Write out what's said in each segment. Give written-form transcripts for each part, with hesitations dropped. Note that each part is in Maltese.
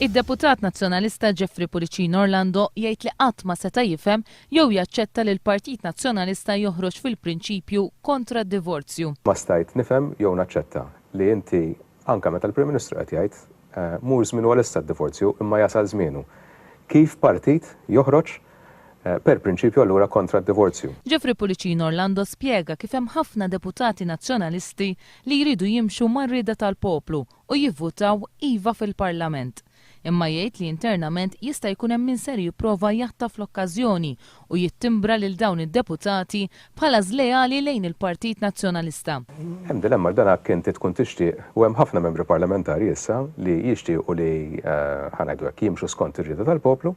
Id-deputat nazzjonalista Jeffrey Policino Orlando jgħid li qatt ma seta' jifhem jew jaċċetta li l-Partit Nazzjonalista joħroġ fil-prinċipju kontra d-divorzju. Ma stajt nifhem jew naċċetta li inti anke meta l-Prim Ministru qed jgħid mhux żmienu għalissa d-divorzju imma jasal żmienu. Kif partit joħroġ per prinċipju allura kontra d-divorzju. Jeffrey Policino Orlando spjega kif hemm ħafna deputati nazzjonalisti li jridu jimxu mar-rieda tal-poplu u jivvutaw iva fil-Parlament. Imma jgħid li internament jista' jkun hemm min ser jipprova jaħtaf l-okkażjoni u jittimbra lil dawn id-deputati bħala żlejali lejn il-Partit Nazzjonalista. Hemm dilemma dan kien tkun tixtieq u hemm ħafna membri parlamentari issa li jixtiequ li ħanajdu hekk jimxu skont ir-rieda tal-poplu.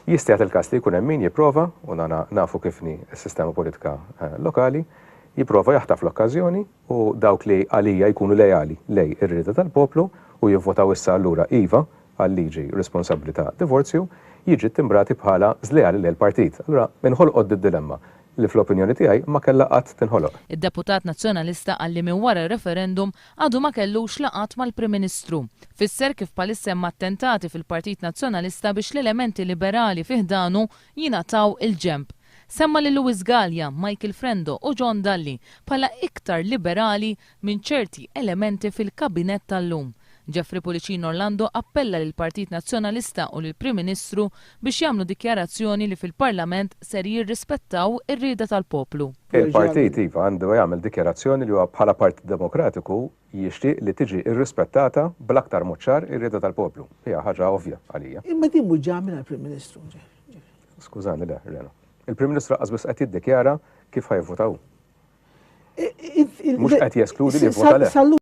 Jista' jagħti il-każ li jkun hemm min jipprova u nafu kifni s-sistema politika lokali jipprova jaħtaf l-okkażjoni u dawk li għalija jkunu lejali lej ir-rieda tal-poplu u jivvotaw issa allura iva għal-liġi responsabbli ta' divorzju jiġi timbrati bħala żlejali lejn partit. Allura minħolqod id-dilemma li fl-opinjoni tiegħi ma kellha qatt tinħoloq. Id-deputat nazzjonalista qalli minn wara r-referendum għadu ma kellux laqat mal-Prim Ministru. Fisser kif palissa hemm attentati fil-Partit Nazzjonalista biex l-elementi liberali fiħdanu jingħataw il-ġemp. Semma li Luis Gallia, Michael Frendo u John Dalli bħala iktar liberali minn ċerti elementi fil-kabinet tal-lum. Jeffrey Policino Orlando appella lil Partit Nazzjonalista u lil Prim Ministru biex jagħmlu dikjarazzjoni li fil-Parlament ser jirrispettaw ir-rieda tal-poplu. Il-Partit iva għandu jagħmel dikjarazzjoni li huwa bħala Partit Demokratiku jixtieq li tiġi irrispettata bl-aktar mod ċar ir-rieda tal-poplu. Hija ħaġa ovvja għalija. Imma din mhux ġamil għall-Prim Ministru. Skużani le, Reno. Il-Prim Ministru qasbis qed jiddikjara kif ħajvvotaw. Mhux qed jeskludi li jivvota le.